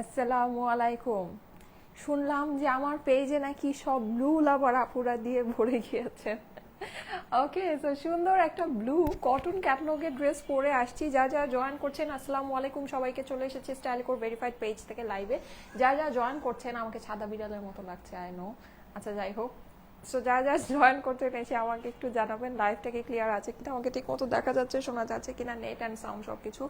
আসসালামু আলাইকুম। শুনলাম যে আমার পেজে নাকি সব ব্লু লাভার আপুরা দিয়ে ভরে গিয়েছেন। ওকে, তো সুন্দর একটা ব্লু কটন ক্যাটালগের ড্রেস পরে আসছি। যা যা জয়েন করছেন আসসালামু আলাইকুম সবাইকে, চলে এসেছে স্টাইল কোর ভেরিফাইড পেজ থেকে লাইভে। যা যা জয়েন করছেন, আমাকে সাদা বিড়ালের মতো লাগছে, আই নো। আচ্ছা, যাই হোক, সো যা যা জয়েন করতে এসে আমাকে একটু জানাবেন লাইভটা কি ক্লিয়ার আছে কিনা, আমাকে ঠিক মতো দেখা যাচ্ছে, শোনা যাচ্ছে কিনা, নেট অ্যান্ড সাউন্ড সব কিছু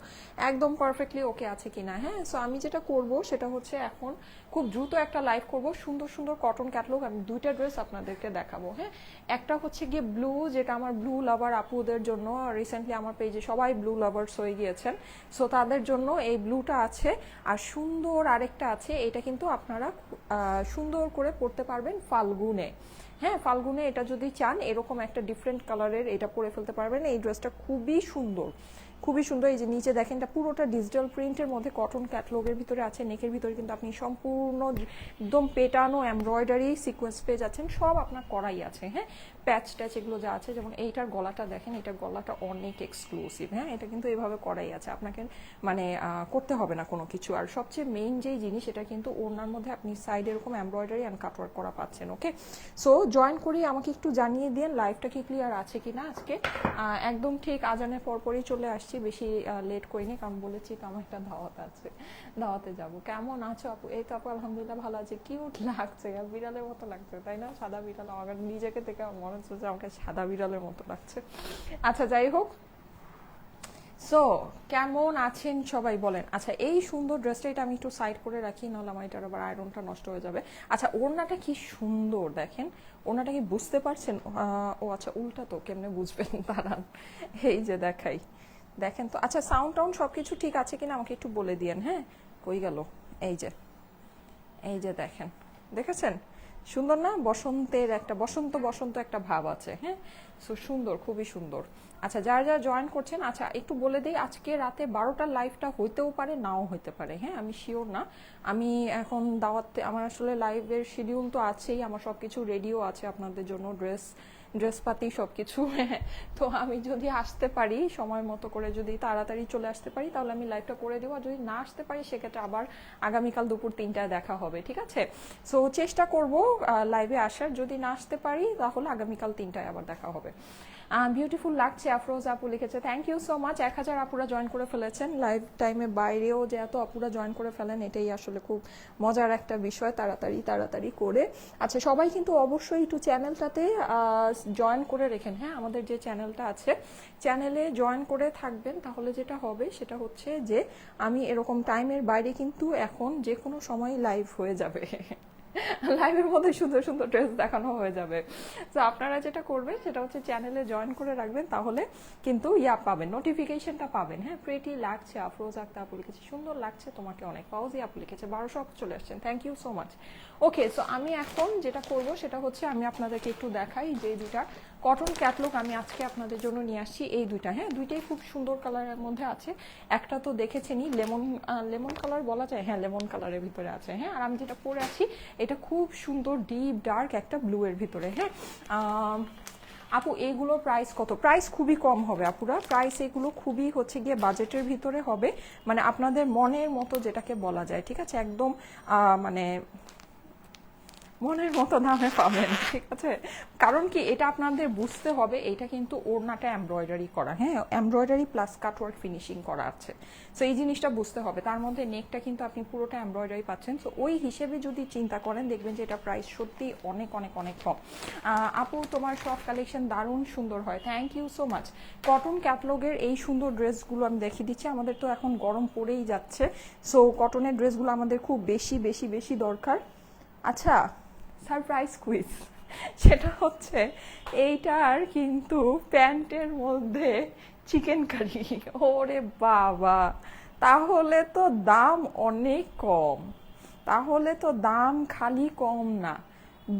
একদম পারফেক্টলি ওকে আছে কিনা। হ্যাঁ, সো আমি যেটা করব সেটা হচ্ছে এখন খুব দ্রুত একটা লাইভ করব। সুন্দর সুন্দর কটন ক্যাটালগ আমি দুইটা ড্রেস আপনাদেরকে দেখাবো। হ্যাঁ, একটা হচ্ছে গিয়ে ব্লু, যেটা আমার ব্লু লাভার আপুদের জন্য। রিসেন্টলি আমার পেজে সবাই ব্লু লাভার্স হয়ে গিয়েছেন, সো তাদের জন্য এই ব্লুটা আছে। আর সুন্দর আরেকটা আছে, এটা কিন্তু আপনারা সুন্দর করে পরতে পারবেন ফাল্গুনে। হ্যাঁ, ফাল্গুনে এটা যদি চান এরকম একটা ডিফারেন্ট কালারের এটা পরে ফেলতে পারবেন। এই ড্রেসটা খুবই সুন্দর, খুবই সুন্দর। এই যে নিচে দেখেন, এটা পুরোটা ডিজিটাল প্রিন্টের মধ্যে কটন ক্যাটলগের ভিতরে আছে। নেকের ভিতরে কিন্তু আপনি সম্পূর্ণ একদম পেটানো এমব্রয়ডারি সিকোয়েন্স পেয়ে যাচ্ছেন, সব আপনার করাই আছে। হ্যাঁ, প্যাচ ট্যাচ এগুলো যা আছে, যেমন এইটার গলাটা দেখেন, এটার গলাটা অনেক এক্সক্লুসিভ। হ্যাঁ, এটা কিন্তু এইভাবে করাই আছে, আপনাকে মানে করতে হবে না কোনো কিছু। আর সবচেয়ে মেইন যেই জিনিস, এটা কিন্তু ওড়নার মধ্যে আপনি সাইডে এরকম এমব্রয়ডারি অ্যান্ড কাটওয়ার্ক করা পাচ্ছেন। ওকে, সো জয়েন করি, আমাকে একটু জানিয়ে দিন লাইভটা কি ক্লিয়ার আছে কিনা। আজকে একদম ঠিক আজানের পরপরই চলে আসছি, বেশি লেট করিনি, কারণ বলেছি তো আমার একটা দাওয়াত আছে, দাওয়াতে যাব। কেমন আছো আপু? এই তো আপু আলহামদুলিল্লাহ ভালো আছে। কিউট লাগছে, বিড়ালের মতো লাগছে তাই না? সাদা বিড়াল, আমার নিজেকে থেকে মনে হচ্ছে যে আমাকে সাদা বিড়ালের মতো লাগছে। আচ্ছা, যাই হোক, সো কেমন আছেন সবাই বলেন। আচ্ছা, এই সুন্দর ড্রেসটা এটা আমি একটু সাইড করে রাখি, নাহলে আমার এটার আবার আয়রনটা নষ্ট হয়ে যাবে। আচ্ছা, ওড়নাটা কি সুন্দর দেখেন, ওড়নাটা কি বুঝতে পারছেন? ও আচ্ছা, উল্টা তো কেমনে বুঝবেন দাঁড়ান, এই যে দেখাই, দেখেন তো। আচ্ছা, সাউন্ড টাউন্ড সব কিছু ঠিক আছে কিনা আমাকে একটু বলে দিয়েন। হ্যাঁ, কই গেল? এই যে, এই যে দেখেন, দেখেছেন? সুন্দর না? বসন্তের একটা বসন্ত বসন্ত একটা ভাব আছে। হ্যাঁ, সো সুন্দর, খুবই সুন্দর। আচ্ছা, যারা যারা জয়েন করছেন, আচ্ছা একটু বলে দিই, আজকে রাতে 12টার লাইভটা হইতেও পারে, নাও হইতে পারে। হ্যাঁ, আমি শিওর না। আমি এখন দাওয়াতে, আমার আসলে লাইভের শিডিউল তো আছেই, আমার সব কিছু রেডিও আছে আপনাদের জন্য, ড্রেসপাতি সব কিছু। তো আমি যদি আসতে পারি সময় মতো করে, যদি তাড়াতাড়ি চলে আসতে পারি, তাহলে আমি লাইভটা করে দেবো। আর যদি না আসতে পারি, সেক্ষেত্রে আবার আগামীকাল দুপুর 3টায় দেখা হবে, ঠিক আছে? সো চেষ্টা করব লাইভে আসার, যদি না আসতে পারি তাহলে আগামীকাল 3টায় আবার দেখা হবে। বিউটিফুল লাগছে আফরোজ আপু লিখেছে, থ্যাংক ইউ সো মাচ। 1000 আপুরা জয়েন করে ফেলেছেন লাইভ টাইমে, বাইরেও যে এত আপুরা জয়েন করে ফেলেন, এটাই আসলে খুব মজার একটা বিষয়। তাড়াতাড়ি তাড়াতাড়ি করে, আচ্ছা সবাই কিন্তু অবশ্যই একটু চ্যানেলটাতে জয়েন করে রেখেন। হ্যাঁ, আমাদের যে চ্যানেলটা আছে, চ্যানেলে জয়েন করে থাকবেন, তাহলে যেটা হবে সেটা হচ্ছে যে আমি এরকম টাইমের বাইরে কিন্তু এখন যে কোনো সময় লাইভ হয়ে যাবে। লাইভের মধ্যে সুন্দর সুন্দর ড্রেস দেখানো হয়ে যাবে। তো আপনারা যেটা করবেন সেটা হচ্ছে চ্যানেলে জয়েন করে রাখবেন, তাহলে কিন্তু পাবেন, নোটিফিকেশনটা পাবেন। হ্যাঁ, প্রেটি লাগছে আফরোজ আক্তার আপু লিখেছে, সুন্দর লাগছে তোমাকে অনেক। পাউজি আপু লিখেছে 1200 আপু চলে আসছেন, thank you so much. Okay, so আমি এখন যেটা করব সেটা হচ্ছে আমি আপনাদেরকে একটু দেখাই যে দুইটা কটন ক্যাটলগ আমি আজকে আপনাদের জন্য নিয়ে আসছি। এই দুইটা, হ্যাঁ, দুইটাই খুব সুন্দর কালারের মধ্যে আছে। একটা তো দেখেছেনই, লেমন কালার বলা যায়, হ্যাঁ লেমন কালারের ভিতরে আছে। হ্যাঁ, আর আমি যেটা পরে আছি এটা খুব সুন্দর ডিপ ডার্ক একটা ব্লু এর ভিতরে। হ্যাঁ, আপু এইগুলো প্রাইস কত? প্রাইস খুবই কম হবে আপুরা, প্রাইস এগুলো খুবই হচ্ছে গিয়ে বাজেটের ভিতরে হবে, মানে আপনাদের মনের মতো যেটাকে বলা যায়, ঠিক আছে? একদম মানে মনের মতো দামে পাবেন, ঠিক আছে? কারণ কি, এটা আপনাদের বুঝতে হবে, এটা কিন্তু ওড়নাটা এমব্রয়ডারি করা। হ্যাঁ, এমব্রয়ডারি প্লাস কাটওয়ার্ক ফিনিশিং করা আছে, সো এই জিনিসটা বুঝতে হবে। তার মধ্যে নেকটা কিন্তু আপনি পুরোটা এমব্রয়ডারি পাচ্ছেন, সো ওই হিসেবে যদি চিন্তা করেন, দেখবেন যে এটা প্রাইস সত্যি অনেক অনেক অনেক কম। আপু তোমার সব কালেকশন দারুণ সুন্দর হয়, thank you so much. Cotton ক্যাটলগের এই সুন্দর ড্রেসগুলো আমি দেখিয়ে দিচ্ছি। আমাদের তো এখন গরম পড়েই যাচ্ছে, সো কটনের ড্রেসগুলো আমাদের খুব বেশি বেশি বেশি দরকার। আচ্ছা, সারপ্রাইজ কুইজ, সেটা হচ্ছে এইটার কিন্তু প্যান্টের মধ্যে চিকেন কারি। ওরে বাবা, তাহলে তো দাম অনেক কম, তাহলে তো দাম খালি কম না,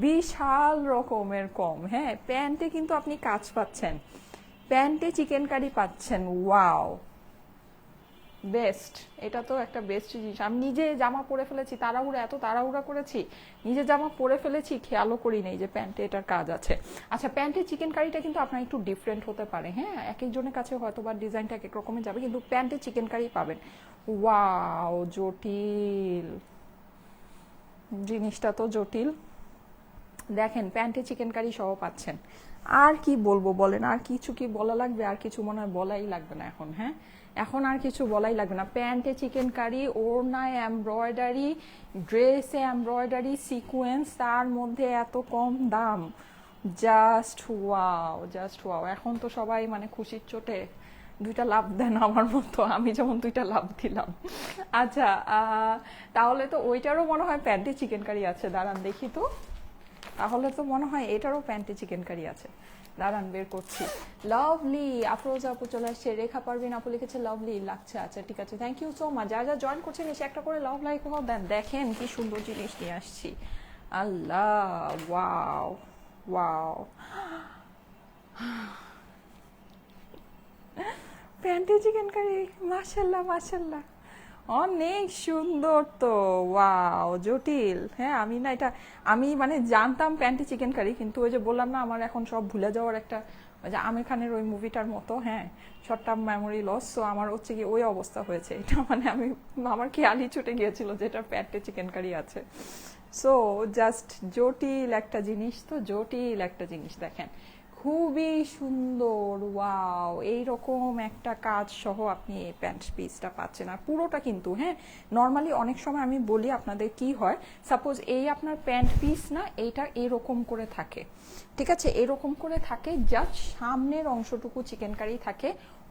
বিশাল রকমের কম। হ্যাঁ, প্যান্টে কিন্তু আপনি কাজ পাচ্ছেন, প্যান্টে চিকেন কারি পাচ্ছেন, ওয়াও, বেস্ট। এটা তো একটা বেস্ট জিনিস। আমি নিজে জামা পরে ফেলেছি, তাড়াহুড়া, এত তাড়াহুড়া করেছি, নিজে জামা পরে ফেলেছি, খেয়ালও করি নেই যে প্যান্টে এটার কাজ আছে। আচ্ছা, প্যান্টের চিকেন কারিটা কিন্তু আপনার একটু ডিফারেন্ট হতে পারে। হ্যাঁ, এক একজনের কাছে হয়তো বা ডিজাইনটা এক এক রকমের যাবে, কিন্তু প্যান্টে চিকেন কারি পাবেন। ওয়াও, জটিল জিনিসটা তো জটিল। দেখেন প্যান্টে চিকেন কারি সহ পাচ্ছেন। আর কি বলবো বলেন, আর কিছু কি বলা লাগবে? আর কিছু মনে হয় বলাই লাগবে না এখন। হ্যাঁ, এখন আর কিছু বলাই লাগবে না। প্যান্টে চিকেন কারি, ওড়নায় এমব্রয়ডারি, ড্রেসে এমব্রয়ডারি, সিকোয়েন্স, তার মধ্যে এত কম দাম। Just wow, just wow. এখন তো সবাই মানে খুশির চোটে দুইটা লাভ দেন আমার মতো, আমি যেমন দুইটা লাভ দিলাম। আচ্ছা, তাহলে তো ওইটারও মনে হয় প্যান্টে চিকেন কারি আছে, দাঁড়ান দেখি তো। তাহলে তো মনে হয় এটারও প্যান্টে চিকেন কারি আছে, দাঁড়ান বের করছি। লাভলি, আফরোজা আপু চলে আসছে, রেখা পারভিন আপু লিখেছে লাভলি লাগছে। আচ্ছা ঠিক আছে, থ্যাংক ইউ সো মাচ। যা যা জয়েন করছেন এসে একটা করে লাভ লাইক দেন। দেখেন কি সুন্দর জিনিস নিয়ে আসছি। আল্লাহ, ওয়াও ওয়াও, প্যান্টে চিকেন কারি, মাশাল্লাহ মাশাল্লাহ, অনেক সুন্দর তো। ওয়াও, জটিল। হ্যাঁ, আমি না এটা আমি মানে জানতাম প্যান্টি চিকেন কারি, কিন্তু ওই যে বললাম না আমার এখন সব ভুলে যাওয়ার একটা, ওই যে আমির খানের ওই মুভিটার মতো, হ্যাঁ, short term memory loss. So আমার হচ্ছে কি ওই অবস্থা হয়েছে, এটা মানে আমি আমার খেয়ালই ছুটে গিয়েছিল যে এটা প্যান্টে চিকেন কারি আছে। সো জাস্ট জটিল একটা জিনিস, তো জটিল একটা জিনিস। দেখেন খুবই সুন্দর, ওয়াও, এইরকম একটা কাজ সহ আপনি এই প্যান্ট পিসটা পাচ্ছেন। আর পুরোটা কিন্তু, হ্যাঁ, নর্মালি অনেক সময় আমি বলি আপনাদের কি হয়, সাপোজ এই আপনার প্যান্ট পিস না, এইটা এরকম করে থাকে, ঠিক আছে, এরকম করে থাকে, জাস্ট সামনের অংশটুকু চিকেন কারি থাকে,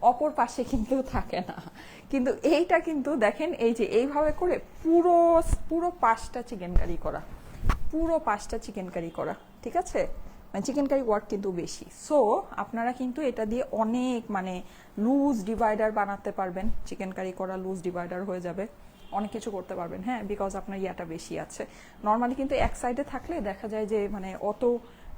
অপর পাশে কিন্তু থাকে না। কিন্তু এইটা কিন্তু দেখেন, এই যে এইভাবে করে পুরো পুরো পাশটা চিকেন কারি করা, পুরো পাশটা চিকেন কারি করা, ঠিক আছে, মানে চিকেন কারি ওয়ার্ক কিন্তু বেশি। সো আপনারা কিন্তু এটা দিয়ে অনেক মানে লুজ ডিভাইডার বানাতে পারবেন, চিকেন কারি করা লুজ ডিভাইডার হয়ে যাবে, অনেক কিছু করতে পারবেন। হ্যাঁ, বিকজ আপনার ইয়াটা বেশি আছে। নর্মালি কিন্তু এক সাইডে থাকলে দেখা যায় যে মানে অত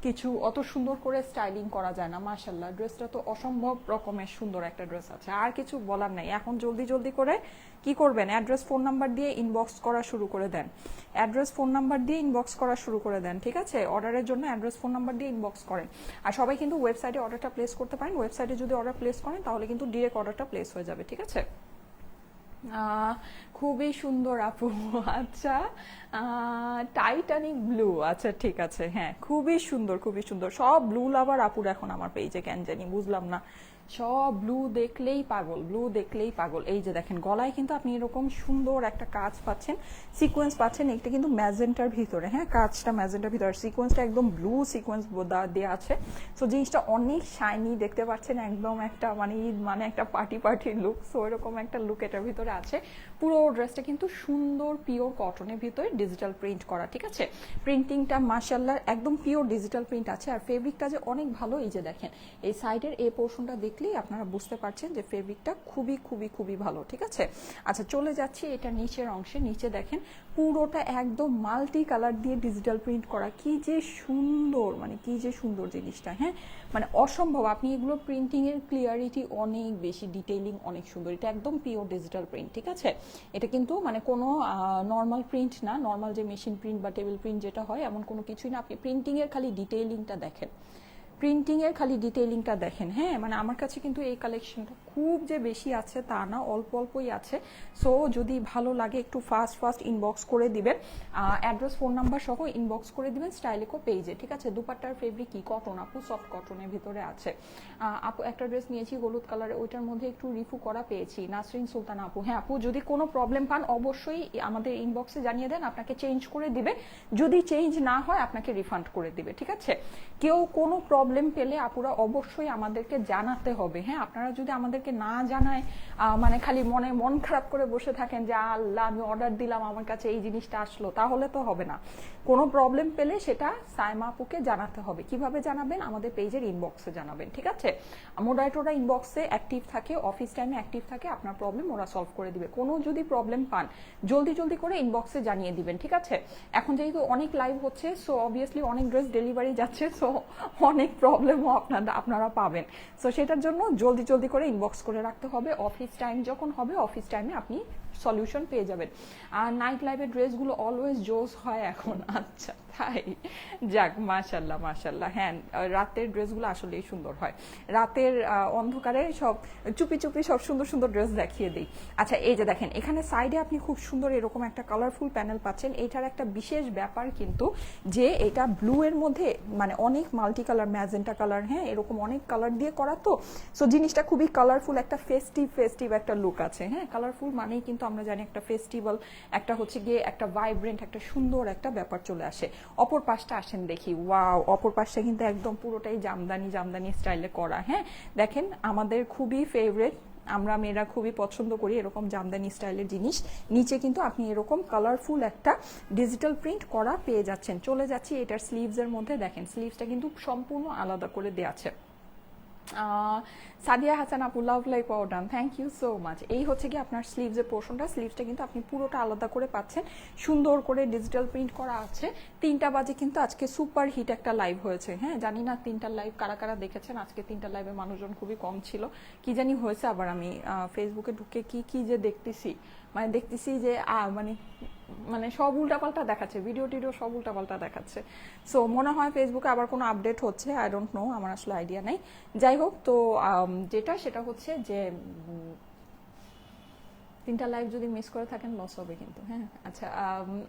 কিছু অত সুন্দর করে স্টাইলিং করা যায় না। মাশাল্লাহ, ড্রেসটা তো অসম্ভব রকমের সুন্দর একটা ড্রেস আছে, আর কিছু বলার নাই। এখন জলদি জলদি করে কি করবেন, অ্যাড্রেস ফোন নাম্বার দিয়ে ইনবক্স করা শুরু করে দেন, অ্যাড্রেস ফোন নাম্বার দিয়ে ইনবক্স করা শুরু করে দেন, ঠিক আছে। অর্ডারের জন্য অ্যাড্রেস ফোন নাম্বার দিয়ে ইনবক্স করেন। আর সবাই কিন্তু ওয়েবসাইটে অর্ডারটা প্লেস করতে পারেন। ওয়েবসাইটে যদি অর্ডার প্লেস করেন তাহলে কিন্তু ডিরেক্ট অর্ডারটা প্লেস হয়ে যাবে, ঠিক আছে। খুবই সুন্দর আপু। আচ্ছা, টাইটানিক ব্লু, আচ্ছা ঠিক আছে, হ্যাঁ খুবই সুন্দর, খুবই সুন্দর। সব ব্লু লাভার আপুর এখন আমার পেজে, কেন জানি বুঝলাম না, সব ব্লু দেখলেই পাগল, ব্লু দেখলেই পাগল। এই যে দেখেন গলায় কিন্তু আপনি এরকম সুন্দর একটা কাজ পাচ্ছেন, সিকোয়েন্স পাচ্ছেন। এটা কিন্তু ম্যাজেন্টার ভিতরে, হ্যাঁ, কাজটা ম্যাজেন্টার ভিতরে, সিকোয়েন্সটা একদম ব্লু সিকোয়েন্স দেওয়া আছে। সো জিনিসটা অনেক শাইনি দেখতে পাচ্ছেন, একদম একটা মানে একটা পার্টি পার্টি লুক। সো এরকম একটা লুক এটার ভিতরে আছে। পুরো ড্রেসটা কিন্তু সুন্দর পিওর কটনের ভিতরে ডিজিটাল প্রিন্ট করা, ঠিক আছে। প্রিন্টিংটা মাশাআল্লাহ একদম পিওর ডিজিটাল প্রিন্ট আছে। আর ফেব্রিকটা যে অনেক ভালো, এই যে দেখেন এই সাইডের এই পোর্শনটা দেখলেই আপনারা বুঝতে পারছেন যে ফেব্রিকটা খুবই খুবই খুবই ভালো, ঠিক আছে। আচ্ছা, চলে যাচ্ছি এটা নিচের অংশে। নিচে দেখেন পুরোটা একদম মাল্টি কালার দিয়ে ডিজিটাল প্রিন্ট করা, কি যে সুন্দর, মানে কি যে সুন্দর জিনিসটা, হ্যাঁ, মানে অসম্ভব। আপনি এগুলো প্রিন্টিং এর ক্লিয়ারিটি অনেক বেশি, ডিটেইলিং অনেক সুন্দর। এটা একদম পিওর ডিজিটাল প্রিন্ট, ঠিক আছে। এটা কিন্তু মানে কোনো নর্মাল প্রিন্ট না, নর্মাল যে মেশিন প্রিন্ট বা টেবিল প্রিন্ট যেটা হয় এমন কোনো কিছুই না। আপনি প্রিন্টিং এর খালি ডিটেইলিংটা দেখেন, প্রিন্টিং এর খালি ডিটেইলিংটা দেখেন। হ্যাঁ, মানে আমার কাছে কিন্তু এই কালেকশনটা খুব যে বেশি আছে তা না, অল্প অল্পই আছে। সো যদি ভালো লাগে একটু ফাস্ট ফাস্ট ইনবক্স করে দিবেন, অ্যাড্রেস ফোন নাম্বার সহ ইনবক্স করে দিবেন স্টাইলিকো পেজে, ঠিক আছে। দুপাট্টার ফেব্রিক কি কটন আপু, সফট কটনের ভিতরে আছে। আপু একটা ড্রেস নিয়েছি হলুদ কালারে, ওইটার মধ্যে একটু রিফু করা পেয়েছি, নাসরিন সুলতান আপু। হ্যাঁ আপু, যদি কোনো প্রবলেম পান অবশ্যই আমাদের ইনবক্সে জানিয়ে দেন, আপনাকে চেঞ্জ করে দিবে। যদি চেঞ্জ না হয় আপনাকে রিফান্ড করে দিবে, ঠিক আছে। কেউ কোনো প্রবলেম পেলে আপুরা অবশ্যই আমাদেরকে জানাতে হবে। হ্যাঁ, আপনারা যদি আমাদেরকে না জানায় মানে খালি মন খারাপ করে বসে থাকেন যে আল্লাহ আমি অর্ডার দিলাম আমার কাছে এই জিনিসটা আসলো, তাহলে তো হবে না। কোনো প্রবলেম পেলে সেটা সাইমা আপুকে জানাতে হবে। কিভাবে জানাবেন? আমাদের পেজের ইনবক্সে জানাবেন, ঠিক আছে। মোডারেটররা ইনবক্সে অ্যাক্টিভ থাকে, অফিস টাইমে অ্যাক্টিভ থাকে, আপনার প্রবলেম ওরা সলভ করে দিবে। কোনো যদি প্রবলেম পান জলদি জলদি করে ইনবক্সে জানিয়ে দিবেন, ঠিক আছে। এখন যেহেতু অনেক লাইভ হচ্ছে, সো অবভিয়াসলি অনেক ড্রেস ডেলিভারি যাচ্ছে, সো অনেক প্রবলেমও আপনারা পাবেন। সো সেটার জন্য জলদি জলদি করে ইনবক্স করে রাখতে হবে। অফিস টাইম যখন হবে অফিস টাইমে আপনি সলিউশন পেয়ে যাবেন। আর নাইট লাইফের ড্রেসগুলো অলওয়েজ জোস হয় এখন। আচ্ছা তাই, যাক মাশাল্লাহ মাশাল্লাহ। হ্যাঁ, রাতের ড্রেসগুলো আসলেই সুন্দর হয়, রাতের অন্ধকারে সব চুপি চুপি সব সুন্দর সুন্দর ড্রেস দেখিয়ে দিই। আচ্ছা এই যে দেখেন এখানে সাইডে আপনি খুব সুন্দর এরকম একটা কালারফুল প্যানেল পাচ্ছেন। এটার একটা বিশেষ ব্যাপার কিন্তু যে এটা ব্লু এর মধ্যে মানে অনেক মাল্টি কালার, ম্যাজেন্টা কালার, হ্যাঁ এরকম অনেক কালার দিয়ে করা, তো সো জিনিসটা খুবই কালারফুল, একটা ফেস্টিভ একটা লুক আছে। হ্যাঁ, কালারফুল মানেই কিন্তু আমরা জানি একটা ফেস্টিভ্যাল, একটা হচ্ছে গিয়ে একটা ভাইব্রেন্ট, একটা সুন্দর একটা ব্যাপার চলে আসে। অপর পাশটা আসেন দেখি, ওয়াও, অপর পাশটা কিন্তু একদম পুরোটাই জামদানি স্টাইলে করা। হ্যাঁ দেখেন, আমাদের খুবই ফেভারিট, আমরা মেয়েরা খুবই পছন্দ করি এরকম জামদানি স্টাইলের জিনিস। নিচে কিন্তু আপনি এরকম কালারফুল একটা ডিজিটাল প্রিন্ট করা পেয়ে যাচ্ছেন। চলে যাচ্ছি এটার স্লিভসের মধ্যে, দেখেন স্লিভসটা কিন্তু সম্পূর্ণ আলাদা করে দেওয়া আছে। সাদিয়া হাসান আপু, love like powder, thank you so much. এই হচ্ছে কি আপনার স্লিভসের পোর্শনটা, স্লিভসটা কিন্তু আপনি পুরোটা আলাদা করে পাচ্ছেন, সুন্দর করে ডিজিটাল প্রিন্ট করা আছে। 3টা বাজে কিন্তু আজকে সুপার হিট একটা লাইভ হয়েছে। হ্যাঁ জানি না 3টার লাইভ কারা কারা দেখেছেন, আজকে 3টার লাইভে মানুষজন খুবই কম ছিল, কি জানি হয়েছে। আবার আমি ফেসবুকে ঢুকে কি যে দেখতেছি, মানে দেখতেছি যে মানে সব উল্টাপাল্টা দেখাচ্ছে, ভিডিও টিডিও সব উল্টাপাল্টা দেখাচ্ছে। সো মনে হয় ফেসবুকে আবার কোনো আপডেট হচ্ছে, আই ডোন্ট নো, আমার আসলে আইডিয়া নেই। যাই হোক, তো সেটা হচ্ছে যে 3টা লাইভ যদি মিস করে থাকেন লস হবে কিন্তু। হ্যাঁ আচ্ছা,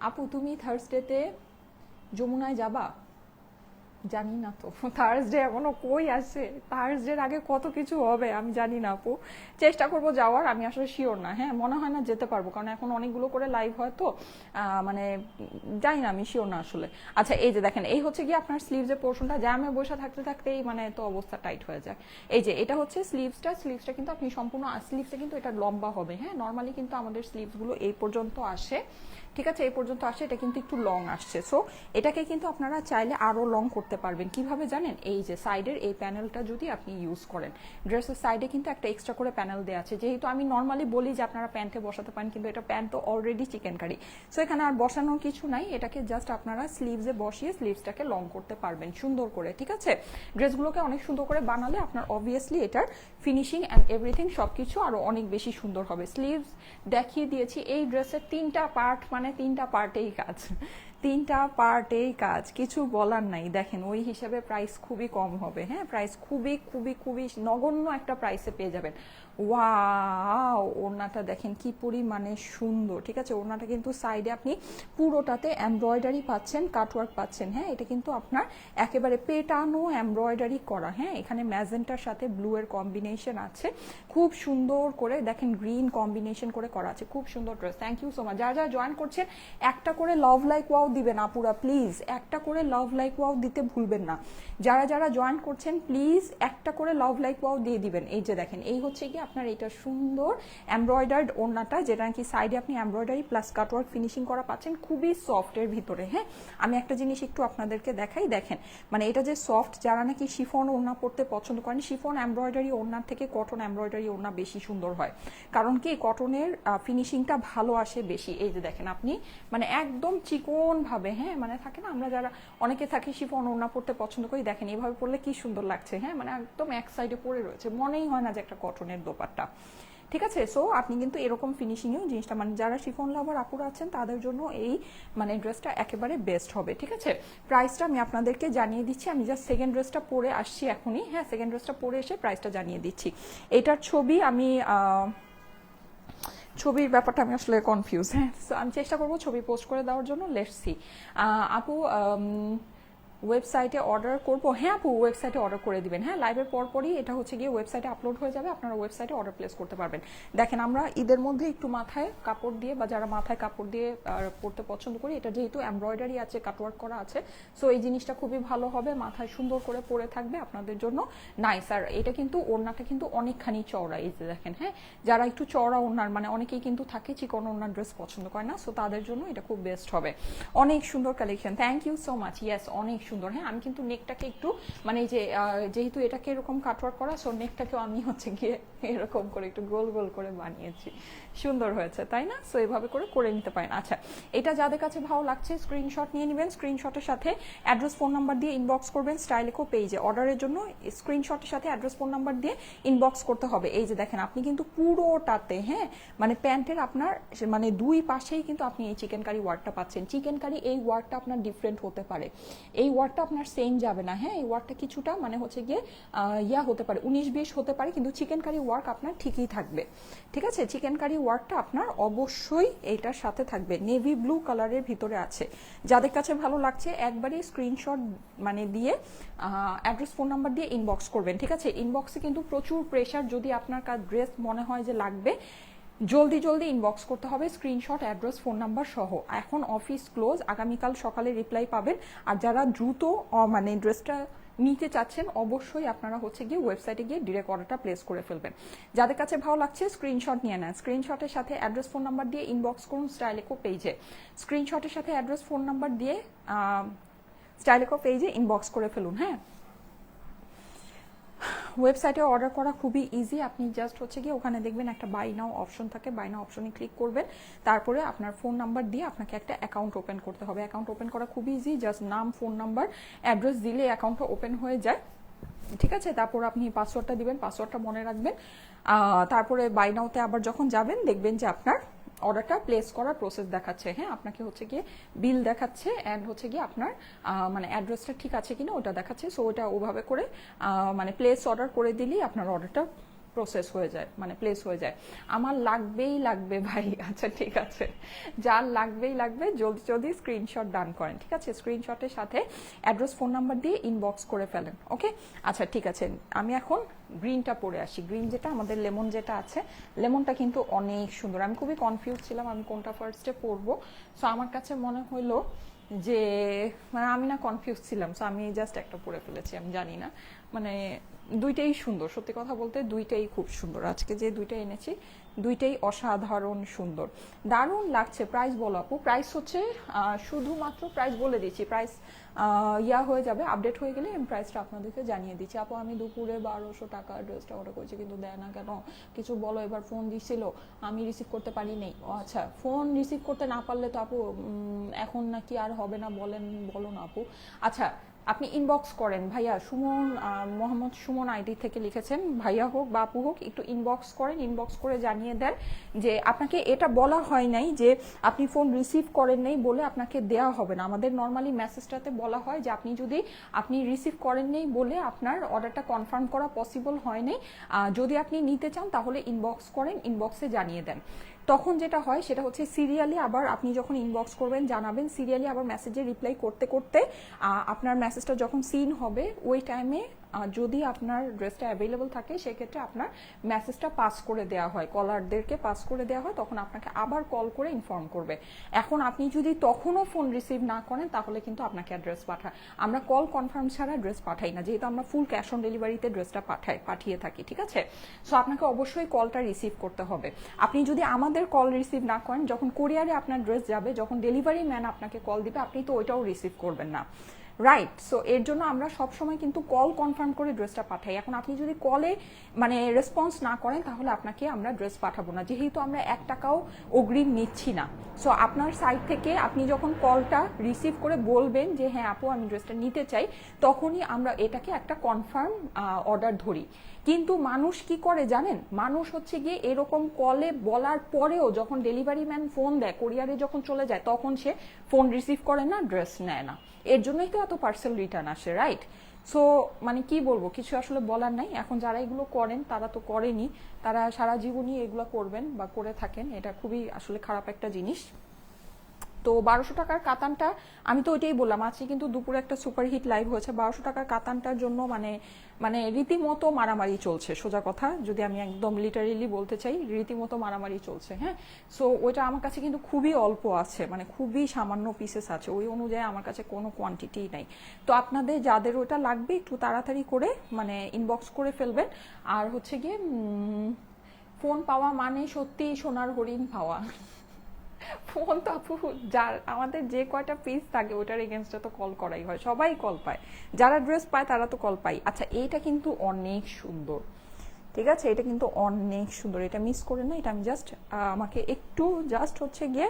আপু তুমি থার্সডেতে যমুনায় যাবা? জানি না তো, থার্সডে এখনো কই আসে, থার্সডের আগে কত কিছু হবে আমি জানি না আপু, চেষ্টা করবো যাওয়ার, আমি আসলে শিওর না। হ্যাঁ মনে হয় না যেতে পারবো, কারণ এখন অনেকগুলো করে লাইভ হয় তো মানে জানি না, আমি শিওর না আসলে। আচ্ছা এই যে দেখেন, এই হচ্ছে কি আপনার স্লিভসের পোর্শনটা, জ্যামে বসে থাকতে থাকতেই মানে তো অবস্থা টাইট হয়ে যায়। এই যে এটা হচ্ছে স্লিভসটা কিন্তু আপনি সম্পূর্ণ, স্লিভসটা কিন্তু এটা লম্বা হবে। হ্যাঁ নর্মালি কিন্তু আমাদের স্লিভসগুলো এই পর্যন্ত আসে, ঠিক আছে, এই পর্যন্ত আসে, এটা কিন্তু একটু লং আসছে। সো এটাকে কিন্তু আপনারা চাইলে আরো লং করতে পারবেন। কিভাবে জানেন, এই যে সাইডের এই প্যানেলটা যদি আপনি ইউজ করেন, ড্রেসের সাইডে কিন্তু একটা এক্সট্রা করে প্যানেল দেওয়া আছে। যেহেতু আমি নর্মালি বলি যে আপনারা প্যান্টে বসাতে পারেন, কিন্তু এটা প্যান্ট তো অলরেডি চিকেন কারি, সো এখানে আর বসানোর কিছু নাই। এটাকে জাস্ট আপনারা স্লিভসে বসিয়ে স্লিভসটাকে লং করতে পারবেন সুন্দর করে, ঠিক আছে। ড্রেসগুলোকে অনেক সুন্দর করে বানালে আপনার অবভিয়াসলি এটার ফিনিশিং অ্যান্ড এভরিথিং সবকিছু আরো অনেক বেশি সুন্দর হবে। স্লিভস দেখিয়ে দিয়েছি, এই ড্রেসের 3টা পার্ট, মানে 3টা পার্টেই কাজ, 3টা পার্টেই কাজ, কিছু বলার নাই। দেখেন ওই হিসাবে প্রাইস খুবই কম হবে। হ্যাঁ প্রাইস খুবই খুবই খুবই নগণ্য একটা প্রাইসে পেয়ে যাবেন। ওয়াও, ওড়নাটা দেখেন কি পরিমাণে সুন্দর, ঠিক আছে। ওড়নাটা কিন্তু সাইডে আপনি পুরোটাতে এমব্রয়ডারি পাচ্ছেন, কাটওয়ার্ক পাচ্ছেন। হ্যাঁ এটা কিন্তু আপনার একেবারে পেটানো এমব্রয়ডারি করা। হ্যাঁ এখানে ম্যাজেন্টার সাথে ব্লু এর কম্বিনেশন আছে, খুব সুন্দর করে দেখেন গ্রিন কম্বিনেশন করে করা আছে, খুব সুন্দর dress. Thank you so much. যারা যারা জয়েন করছেন একটা করে লাভ লাইক ওয়াও দিবেন আপুরা, প্লিজ একটা করে লাভ লাইক ওয়াও দিতে ভুলবেন না। যারা যারা জয়েন করছেন প্লিজ একটা করে লাভ লাইক ওয়াও দিয়ে দিবেন। এই যে দেখেন, এই হচ্ছে কি আপনার এটা সুন্দর এমব্রয়ডার্ড ওড়নাটা, যেটা নাকি সাইডে আপনি এমব্রয়ডারি প্লাস কাটওয়ার্ক ফিনিশিং করা পাচ্ছেন, খুবই সফট এর ভিতরে। হ্যাঁ আমি একটা জিনিস একটু আপনাদেরকে দেখাই, দেখেন মানে এটা যে সফট, যারা নাকি শিফন ওড়না পড়তে পছন্দ করেন, শিফন এমব্রয়ডারি ওড়নার থেকে কটন এমব্রয়ডারি ওড়না বেশি সুন্দর হয়, কারণ কি কটনের ফিনিশিংটা ভালো আসে বেশি। এই যে দেখেন আপনি মানে একদম চিকন ভাবে, হ্যাঁ মানে থাকে না, আমরা যারা অনেকে থাকি শিফন ওড়না পড়তে পছন্দ করি, দেখেন এইভাবে পড়লে কি সুন্দর লাগছে। হ্যাঁ মানে একদম এক সাইডে পড়ে রয়েছে, মনেই হয় না যে একটা কটনের দোপাট্টা, ঠিক আছে। সো আপনি কিন্তু এরকম ফিনিশিংয়েও জিনিসটা, মানে যারা শিফন লাভার আপুরা আছেন তাদের জন্য এই মানে ড্রেসটা একেবারে বেস্ট হবে, ঠিক আছে। প্রাইসটা আমি আপনাদেরকে জানিয়ে দিচ্ছি, আমি জাস্ট সেকেন্ড ড্রেসটা পরে আসছি এখনই। হ্যাঁ সেকেন্ড ড্রেসটা পরে এসে প্রাইসটা জানিয়ে দিচ্ছি। এটার ছবি আমি ছবির ব্যাপারটা আমি আসলে কনফিউজ। হ্যাঁ আমি চেষ্টা করবো ছবি পোস্ট করে দেওয়ার জন্য। Let's see. আপু ওয়েবসাইটে অর্ডার করবো? হ্যাঁ আপু ওয়েবসাইটে অর্ডার করে দিবেন। হ্যাঁ লাইভের পরপরই এটা হচ্ছে গিয়ে ওয়েবসাইটে আপলোড হয়ে যাবে, আপনারা ওয়েবসাইটে অর্ডার প্লেস করতে পারবেন। দেখেন আমরা ঈদের মধ্যে একটু মাথায় কাপড় দিয়ে, বা যারা মাথায় কাপড় দিয়ে পরতে পছন্দ করি, এটা যেহেতু এমব্রয়ডারি আছে, কাটওয়ার্ক করা আছে, সো এই জিনিসটা খুবই ভালো হবে, মাথায় সুন্দর করে পরে থাকবে, আপনাদের জন্য নাইস। আর এটা কিন্তু ওড়নাটা কিন্তু অনেকখানি চওড়া, এই যে দেখেন। হ্যাঁ যারা একটু চওড়া ওড়নার, মানে অনেকেই কিন্তু থাকে চিকন ওড়নার ড্রেস পছন্দ করে না, সো তাদের জন্য এটা খুব বেস্ট হবে। অনেক সুন্দর collection, thank you so much. Yes অনেক সুন্দর। হ্যাঁ, আমি কিন্তু নেকটাকে একটু মানে যে যেহেতু এটাকে এরকম কাটওয়ার্ক করা, সো নেকটাকেও আমি হচ্ছে গিয়ে এরকম করে একটু গোল গোল করে বানিয়েছি। সুন্দর হয়েছে তাই না? সো এভাবে করে নিতে পারেন। আচ্ছা, এটা যাদের কাছে ভালো লাগছে স্ক্রিনশট নিয়ে নেবেন, স্ক্রিনশটের সাথে অ্যাড্রেস ফোন নাম্বার দিয়ে ইনবক্স করবেন স্টাইলিকো পেজে। অর্ডারের জন্য স্ক্রিনশটের সাথে অ্যাড্রেস ফোন নাম্বার দিয়ে ইনবক্স করতে হবে। এই যে দেখেন, আপনি কিন্তু পুরোটাতে, হ্যাঁ মানে প্যান্টের আপনার মানে দুই পাশেই কিন্তু আপনি এই চিকেন কারি ওয়ার্কটা পাচ্ছেন। চিকেন কারি এই ওয়ার্কটা আপনার ডিফারেন্ট হতে পারে, এই ওয়ার্কটা আপনার সেম যাবে না। হ্যাঁ, এই ওয়ার্কটা কিছুটা মানে হচ্ছে গিয়ে ইয়া হতে পারে, 19-20 হতে পারে, কিন্তু চিকেন কারি ওয়ার্ক আপনার ঠিকই থাকবে। ঠিক আছে, চিকেন কারি ওয়ার্কটা আপনার অবশ্যই এইটার সাথে থাকবে। নেভি ব্লু কালারের ভিতরে আছে। যাদের কাছে ভালো লাগছে একবারই স্ক্রিনশট মানে দিয়ে অ্যাড্রেস ফোন নাম্বার দিয়ে ইনবক্স করবেন। ঠিক আছে, ইনবক্সে কিন্তু প্রচুর প্রেশার, যদি আপনার কাছে ড্রেস মনে হয় যে লাগবে জলদি জলদি ইনবক্স করতে হবে স্ক্রিনশট অ্যাড্রেস ফোন নাম্বার সহ। এখন অফিস ক্লোজ, আগামীকাল সকালে রিপ্লাই পাবেন। আর যারা দ্রুত মানে ড্রেসটা নিতে চাচ্ছেন অবশ্যই আপনারা হচ্ছে গিয়ে ওয়েবসাইটে গিয়ে ডিরেক্ট অর্ডারটা প্লেস করে ফেলবেন। যাদের কাছে ভালো লাগছে স্ক্রিনশট নিয়ে নেন, স্ক্রিনশটের সাথে অ্যাড্রেস ফোন নাম্বার দিয়ে ইনবক্স করুন স্টাইলিকো পেজে। স্ক্রিনশটের সাথে অ্যাড্রেস ফোন নাম্বার দিয়ে স্টাইলিকো পেজে ইনবক্স করে ফেলুন। হ্যাঁ, ওয়েবসাইটে অর্ডার করা খুবই ইজি। আপনি জাস্ট হচ্ছে গিয়ে ওখানে দেখবেন একটা বাই নাও অপশন থাকে, বাই নাও অপশনে ক্লিক করবেন, তারপরে আপনার ফোন নাম্বার দিয়ে আপনাকে একটা অ্যাকাউন্ট ওপেন করতে হবে। অ্যাকাউন্ট ওপেন করা খুবই ইজি, জাস্ট নাম, ফোন নাম্বার, অ্যাড্রেস দিলে অ্যাকাউন্টটা ওপেন হয়ে যায়। ঠিক আছে, তারপর আপনি পাসওয়ার্ডটা দিবেন, পাসওয়ার্ডটা মনে রাখবেন। তারপরে বাই নাওতে আবার যখন যাবেন দেখবেন যে আপনার অর্ডারটা প্লেস করার প্রসেস দেখাচ্ছে। হ্যাঁ, আপনাকে হচ্ছে গিয়ে বিল দেখাচ্ছে অ্যান্ড হচ্ছে গিয়ে আপনার মানে অ্যাড্রেসটা ঠিক আছে কিনা ওটা দেখাচ্ছে। সো ওটা ওভাবে করে মানে প্লেস অর্ডার করে দিলেই আপনার অর্ডারটা প্রসেস হয়ে যায়, মানে প্লেস হয়ে যায়। আমার লাগবেই লাগবে ভাই। আচ্ছা ঠিক আছে, যার লাগবেই লাগবে জলদি জলদি স্ক্রিনশট ডান করেন। ঠিক আছে, স্ক্রিনশটের সাথে অ্যাড্রেস ফোন নাম্বার দিয়ে ইনবক্স করে ফেলেন। ওকে, আচ্ছা ঠিক আছে, আমি এখন গ্রিনটা পরে আসি। গ্রিন যেটা আমাদের লেমন যেটা আছে, লেমনটা কিন্তু অনেক সুন্দর। আমি খুবই কনফিউজ ছিলাম আমি কোনটা ফার্স্টে পরবো। সো আমার কাছে মনে হলো যে মানে আমি না কনফিউজ ছিলাম, সো আমি জাস্ট একটা পরে ফেলেছি। আমি জানি না, মানে দুইটাই সুন্দর, সত্যি কথা বলতে দুইটাই খুব সুন্দর। আজকে যে দুইটা এনেছি দুইটাই অসাধারণ সুন্দর, দারুণ লাগছে। প্রাইস বলো আপু? প্রাইস হচ্ছে শুধুমাত্র প্রাইস বলে দিচ্ছি, প্রাইস ইয়া হয়ে যাবে, আপডেট হয়ে গেলে আমি প্রাইসটা আপনাদেরকে জানিয়ে দিচ্ছি। আপু আমি দুপুরে 1200 টাকা ড্রেসটা অর্ডার করেছি কিন্তু দেয় না কেন, কিছু বলো। এবার ফোন দিছিল আমি রিসিভ করতে পারি নাই। ও আচ্ছা, ফোন রিসিভ করতে না পারলে তো আপু এখন নাকি আর হবে না, বলেন বলো না আপু। আচ্ছা, আপনি ইনবক্স করেন ভাইয়া, সুমন মোহাম্মদ সুমন আইডি থেকে লিখেছেন, ভাইয়া হোক বা আপু হোক একটু ইনবক্স করেন, ইনবক্স করে জানিয়ে দেন যে আপনাকে এটা বলা হয় নাই যে আপনি ফোন রিসিভ করেন নাই বলে আপনাকে দেয়া হবে না। আমাদের নর্মালি মেসেজটাতে বলা হয় যে আপনি যদি আপনি রিসিভ করেন নাই বলে আপনার অর্ডারটা কনফার্ম করা পসিবল হয় নাই, যদি আপনি নিতে চান তাহলে ইনবক্স করেন, ইনবক্সে জানিয়ে দেন। তখন যেটা হয় সেটা হচ্ছে সিরিয়ালি আবার আপনি যখন ইনবক্স করবেন জানাবেন, সিরিয়ালি আবার মেসেজে রিপ্লাই করতে করতে আপনার মেসেজটা যখন সিন হবে ওই টাইমে যদি আপনার ড্রেসটা অ্যাভেলেবল থাকে সেক্ষেত্রে আপনার মেসেজটা পাস করে দেওয়া হয়, কলারদেরকে পাস করে দেওয়া হয়, তখন আপনাকে আবার কল করে ইনফর্ম করবে। এখন আপনি যদি তখনও ফোন রিসিভ না করেন তাহলে কিন্তু আপনাকে অ্যাড্রেস পাঠায়, আমরা কল কনফার্ম ছাড়া ড্রেস পাঠাই না, যেহেতু আমরা ফুল ক্যাশ অন ডেলিভারিতে ড্রেসটা পাঠিয়ে থাকি। ঠিক আছে, সো আপনাকে অবশ্যই কলটা রিসিভ করতে হবে। আপনি যদি আমাদের কল রিসিভ না করেন, যখন কোরিয়ারে আপনার ড্রেস যাবে, যখন ডেলিভারি ম্যান আপনাকে কল দিবে আপনি তো ওইটাও রিসিভ করবেন না, রাইট? সো এর জন্য আমরা সবসময় কিন্তু কল কনফার্ম করে ড্রেসটা পাঠাই। এখন আপনি যদি কলে মানে রেসপন্স না করেন তাহলে আপনাকে আমরা ড্রেস পাঠাবো না, যেহেতু আমরা 1 টাকাও অগ্রিম নিচ্ছি না। সো আপনার সাইড থেকে আপনি যখন কলটা রিসিভ করে বলবেন যে হ্যাঁ আপু আমি ড্রেসটা নিতে চাই, তখনই আমরা এটাকে একটা কনফার্ম অর্ডার ধরি। কিন্তু মানুষ কি করে জানেন, মানুষ হচ্ছে গিয়ে এরকম কলে বলার পরেও যখন ডেলিভারি ম্যান ফোন দেয়, কোরিয়ারে যখন চলে যায় তখন সে ফোন রিসিভ করে না, ড্রেস নেয় না। এর জন্যই তো এত পার্সেল রিটার্ন আসে, রাইট? সো মানে কি বলবো, কিছু আসলে বলার নাই। এখন যারা এগুলো করেন তারা তো করেনি, তারা সারা জীবনই এগুলো করবেন বা করে থাকেন, এটা খুবই আসলে খারাপ একটা জিনিস। তো 1200 টাকার কাতানটা আমি তো ওইটাই বললাম, আজকে কিন্তু দুপুরে একটা সুপারহিট লাইভ হয়েছে। 1200 টাকার কাতানটার জন্য মানে মানে রীতিমতো মারামারি চলছে, সোজা কথা যদি আমি একদম লিটারেলি বলতে চাই, রীতিমতো মারামারি চলছে। হ্যাঁ, সো ওইটা আমার কাছে কিন্তু খুবই অল্প আছে, মানে খুবই সামান্য পিসেস আছে, ওই অনুযায়ী আমার কাছে কোনো কোয়ান্টিটি নাই। তো আপনাদের যাদের ওটা লাগবে একটু তাড়াতাড়ি করে মানে ইনবক্স করে ফেলবেন। আর হচ্ছে গিয়ে ফোন পাওয়া মানে সত্যি সোনার হরিণ পাওয়া। তখন তো আপু যার আমাদের যে কয়টা পিস থাকে ওটার এগেনস্টে তো কল করাই হয়, সবাই কল পায়, যারা ড্রেস পায় তারা তো কল পায়। আচ্ছা এইটা কিন্তু অনেক সুন্দর, ঠিক আছে, এটা কিন্তু অনেক সুন্দর, এটা মিস করে না, এটা আমি জাস্ট আমাকে একটু জাস্ট হচ্ছে গিয়ে